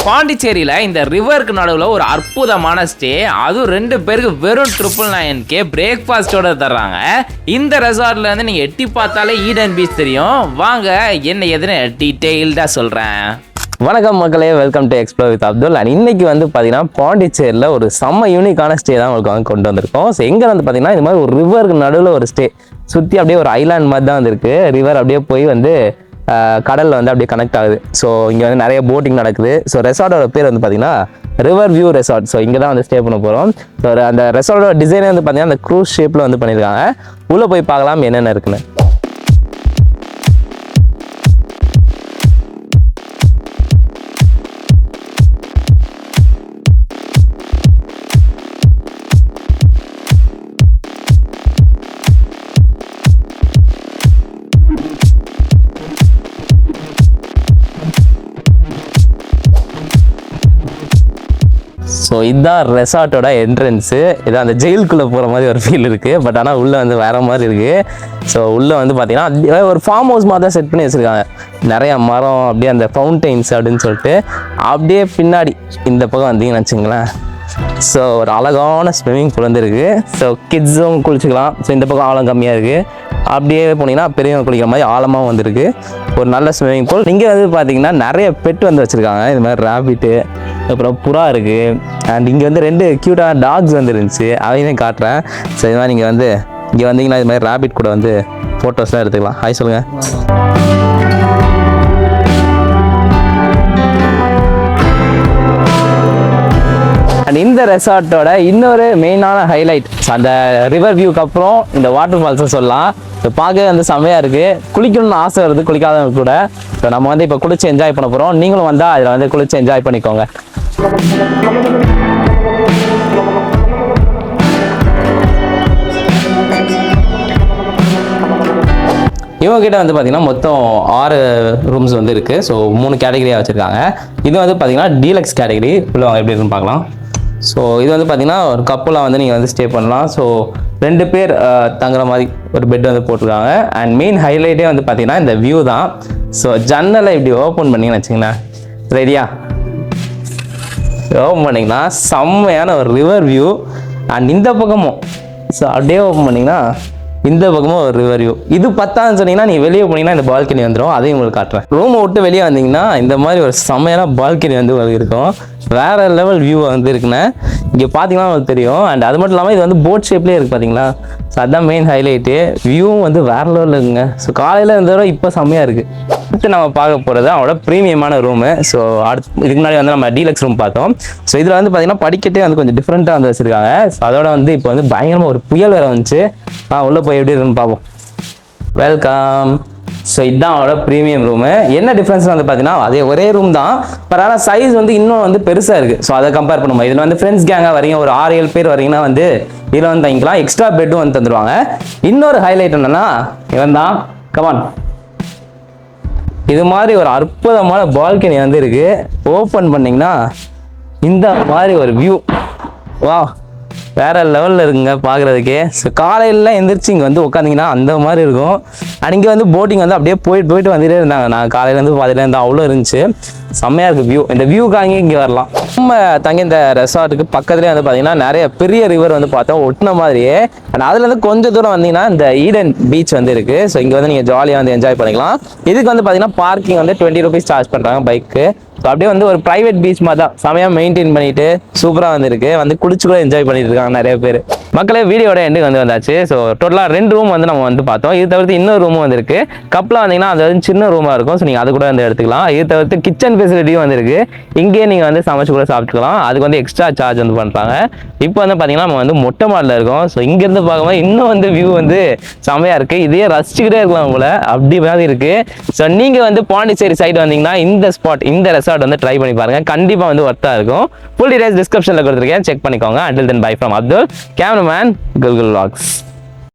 பாண்டிச்சேரியில இந்த ரிவருக்கு நடுவில் ஒரு அற்புதமான ஸ்டே, அதுவும் 2 பேருக்கு வெறும் 999K பிரேக்ஃபாஸ்டோட தர்றாங்க. இந்த ரெசார்ட்ல இருந்து நீங்க எட்டி பார்த்தாலே ஈடன் பீச் தெரியும். வாங்க என்ன எதுன்னு டீட்டெயில்டா சொல்றேன். வணக்கம் மக்களே, welcome to explore with Abdul. And இன்னைக்கு வந்து பார்த்தீங்கன்னா பாண்டிச்சேரியில் ஒரு செம்ம யூனிக்கான ஸ்டே தான் உங்களுக்கு வந்து கொண்டு வந்திருக்கோம். ஸோ எங்கே வந்து பார்த்தீங்கன்னா இந்த மாதிரி ஒரு ரிவருக்கு நடுவில் ஒரு ஸ்டே, சுற்றி அப்படியே ஒரு ஐலாண்ட் மாதிரி தான் வந்துருக்கு. ரிவர் அப்படியே போய் வந்து கடலில் வந்து அப்படியே கனெக்ட் ஆகுது. ஸோ இங்கே வந்து நிறைய போட்டிங் நடக்குது. ஸோ ரெசார்ட்டோட பேர் வந்து பார்த்தீங்கன்னா ரிவர் வியூ ரெசார்ட். ஸோ இங்கே தான் வந்து ஸ்டே பண்ண போகிறோம். ஸோ அந்த ரெசார்ட்டோட டிசைனே வந்து பார்த்தீங்கன்னா அந்த க்ரூஸ் ஷேப்பில் வந்து பண்ணியிருக்காங்க. உள்ளே போய் பார்க்கலாம் என்னென்ன இருக்குன்னு. ஸோ இதுதான் ரெசார்ட்டோட என்ட்ரன்ஸு. இதான் அந்த ஜெயிலுக்குள்ளே போகிற மாதிரி ஒரு ஃபீல் இருக்குது. பட் ஆனால் உள்ளே வந்து வேறு மாதிரி இருக்குது. ஸோ உள்ளே வந்து பார்த்தீங்கன்னா ஒரு ஃபார்ம் ஹவுஸ் மாதிரி தான் செட் பண்ணி வச்சுருக்காங்க. நிறையா மரம், அப்படியே அந்த ஃபவுண்டைன்ஸ் அப்படின்னு சொல்லிட்டு அப்படியே பின்னாடி இந்த பக்கம் வந்தீங்கன்னு வச்சுங்களேன். ஸோ ஒரு அழகான ஸ்விம்மிங் பூல் வந்து இருக்குது. ஸோ கிட்ஸும் குளிச்சுக்கலாம். ஸோ இந்த பக்கம் ஆழம் கம்மியாக இருக்குது. அப்படியே போனீங்கன்னா பெரியவங்க குளிக்கிற மாதிரி ஆழமாக வந்துருக்கு. ஒரு நல்ல ஸ்விம்மிங் பூல். இங்கே வந்து பார்த்தீங்கன்னா நிறைய பெட் வந்து வச்சுருக்காங்க. இது மாதிரி ராபிட்டு, அப்புறம் புறா இருக்குது. அண்ட் இங்கே வந்து 2 க்யூட்டான டாக்ஸ் வந்து இருந்துச்சு, அதையும் காட்டுறேன். ஸோ இது மாதிரி நீங்கள் வந்து இங்கே வந்தீங்கன்னா இது மாதிரி ராபிட் கூட வந்து ஃபோட்டோஸ்லாம் எடுத்துக்கலாம். ஹாய் சொல்லுங்கள். அண்ட் இந்த ரெசார்ட்டோட இன்னொரு மெயினான ஹைலைட், அந்த ரிவர் வியூக்கு அப்புறம் இந்த வாட்டர் ஃபால்ஸை சொல்லலாம். ஸோ பார்க்கவே வந்து செம்மையாக இருக்குது. குளிக்கணும்னு ஆசை வருது குளிக்காதவங்க கூட. ஸோ நம்ம வந்து இப்போ குளிச்சு என்ஜாய் பண்ண போகிறோம். நீங்களும் வந்தால் அதில் வந்து குளிச்சு என்ஜாய் பண்ணிக்கோங்க. இவங்ககிட்ட வந்து பார்த்தீங்கன்னா மொத்தம் 6 ரூம்ஸ் வந்து இருக்குது. ஸோ 3 கேட்டகரியாக வச்சுருக்காங்க. இது வந்து பார்த்தீங்கன்னா டீலக்ஸ் கேட்டகரி. உள்ள வாங்க எப்படி இருக்குன்னு பார்க்கலாம். ஸோ இது வந்து பார்த்தீங்கன்னா ஒரு கப்பலாக வந்து நீங்கள் வந்து ஸ்டே பண்ணலாம். ஸோ 2 பேர் தங்குற மாதிரி ஒரு பெட் வந்து போட்டிருக்காங்க. அண்ட் மெயின் ஹைலைட்டே வந்து பார்த்தீங்கன்னா இந்த வியூ தான். ஸோ ஜன்னலை இப்படி ஓப்பன் பண்ணிங்கன்னு வச்சிங்களேன். ரெடியா? ஓப்பன் பண்ணிங்கன்னா செம்மையான ஒரு ரிவர் வியூ. அண்ட் இந்த பக்கமும் ஸோ அப்படியே ஓப்பன் பண்ணிங்கன்னா இந்த பக்கமும் ஒரு ரிவர் வியூ. இது 10ஆன்னு சொன்னீங்கன்னா நீங்கள் வெளியே போனீங்கன்னா இந்த பால்கனி வந்துடும். அதையும் உங்களுக்கு காட்டுறேன். ரூமை விட்டு வெளியே வந்தீங்கன்னா இந்த மாதிரி ஒரு செம்மையான பால்கனி வந்து உங்களுக்கு இருக்கும். வேறு லெவல் வியூ வந்து இருக்குண்ணே. இங்கே பார்த்தீங்கன்னா உங்களுக்கு தெரியும். அண்ட் அது மட்டும் இல்லாமல் இது வந்து போட் ஷேப்லேயே இருக்குது பார்த்தீங்களா. ஸோ அதுதான் மெயின் ஹைலைட்டு. வியூவும் வந்து வேறு லெவலில் இருக்குங்க. ஸோ காலையில் இருந்தவரை இப்போ செம்மையாக இருக்குது. அடுத்து நம்ம பார்க்க போகிறது அவனோட ப்ரீமியமான ரூமு. ஸோ இதுக்கு முன்னாடி வந்து நம்ம டீலக்ஸ் ரூம் பார்த்தோம். ஸோ இதில் வந்து பார்த்தீங்கன்னா படிக்கட்டே வந்து கொஞ்சம் டிஃப்ரெண்ட்டாக வந்து வச்சுருக்காங்க. ஸோ அதோட வந்து இப்போ வந்து பயங்கரமாக ஒரு புயல் வேறு வந்துச்சு. உள்ளே போய் எப்படி இருக்குன்னு பார்ப்போம். வெல்கம். ஸோ இதுதான் அவனோட ப்ரீமியம் ரூமு. என்ன டிஃப்ரென்ஸ் வந்து பார்த்தீங்கன்னா அதே ஒரே ரூம் தான். பட் ஆனால் சைஸ் வந்து இன்னும் வந்து பெருசாக இருக்குது. ஸோ அதை கம்பேர் பண்ணும்போது இதில் வந்து ஃப்ரெண்ட்ஸ் கேங்காக வரீங்க, ஒரு 6-7 பேர் வரீங்கன்னா வந்து இதில் வந்து தங்கிக்கலாம். எக்ஸ்ட்ரா பெட்டும் வந்து தந்துடுவாங்க. இன்னொரு ஹைலைட் என்னன்னா இவன் தான் கமான். இது மாதிரி ஒரு அற்புதமான பால்கனி வந்து இருக்கு. ஓப்பன் பண்ணிங்கன்னா இந்த மாதிரி ஒரு வியூ. வா, வேற லெவலில் இருக்குங்க பார்க்குறதுக்கே. ஸோ காலையில் எந்திரிச்சு இங்கே வந்து உட்காந்திங்கன்னா அந்த மாதிரி இருக்கும். அண்ட் இங்கே வந்து போட்டிங் வந்து அப்படியே போயிட்டு வந்துட்டே இருந்தாங்க. நான் காலையிலேருந்து பார்த்துட்டே இருந்தால் அவ்வளோ இருந்துச்சு. செம்மையாக இருக்குது வியூ. இந்த வியூக்காக இங்கே வரலாம். நம்ம தங்கி இந்த ரெசார்ட்டுக்கு பக்கத்துலேயே வந்து பார்த்தீங்கன்னா நிறைய பெரிய ரிவர் வந்து பார்த்தோம் ஒட்டின மாதிரியே. அண்ட் அதுலேருந்து கொஞ்சம் தூரம் வந்தீங்கன்னா இந்த ஈடன் பீச் வந்து இருக்குது. ஸோ இங்கே வந்து நீங்கள் ஜாலியாக வந்து என்ஜாய் பண்ணிக்கலாம். இதுக்கு வந்து பார்த்தீங்கன்னா பார்க்கிங் வந்து 20 rupees சார்ஜ் பண்ணுறாங்க பைக்கு. ஸோ அப்படியே வந்து ஒரு ப்ரைவேட் பீச் மாதிரி தான் செமையாக மெயின்டைன் பண்ணிட்டு சூப்பராக வந்துருக்கு. வந்து குளிச்சு கூட என்ஜாய் பண்ணிட்டு இருக்காங்க நிறைய பேர். மக்களே வீடியோட எண்டுக்கு வந்து வந்தாச்சு. ஸோ டோட்டலாக 2 ரூம் வந்து நம்ம வந்து பார்த்தோம். இது தவிர்த்து இன்னொரு ரூமும் வந்துருக்கு. கப்பலாக வந்தீங்கன்னா அது வந்து சின்ன ரூமாக இருக்கும். ஸோ நீங்கள் அது கூட வந்து எடுத்துக்கலாம். இது தவிர்த்து கிச்சன் ஃபெசிலிட்டியும் வந்துருக்கு. இங்கேயே நீங்கள் வந்து சமைச்சு கூட சாப்பிட்டுக்கலாம். அதுக்கு வந்து எக்ஸ்ட்ரா சார்ஜ் வந்து பண்ணுறாங்க. இப்போ வந்து பார்த்தீங்கன்னா நம்ம வந்து மொட்டை மாடியில் இருக்கோம். ஸோ இங்கேருந்து பார்க்கும்போது இன்னும் வந்து வியூ வந்து செமையாக இருக்குது. இதையே ரசிச்சுக்கிட்டே இருக்கலாம் உங்களை, அப்படி மாதிரி இருக்குது. ஸோ நீங்கள் வந்து பாண்டிச்சேரி சைடு வந்தீங்கன்னா இந்த ஸ்பாட், இந்த ரெசார்ட் வந்து ட்ரை பண்ணி பாருங்கள். கண்டிப்பாக வந்து ஒர்த்தாக இருக்கும். ஃபுல் டீடைல்ஸ் டிஸ்கிரிப்ஷனில் கொடுத்துருக்கேன், செக் பண்ணிக்கோங்க. Until then, bye from Abdul, cameraman, Google Vlogs.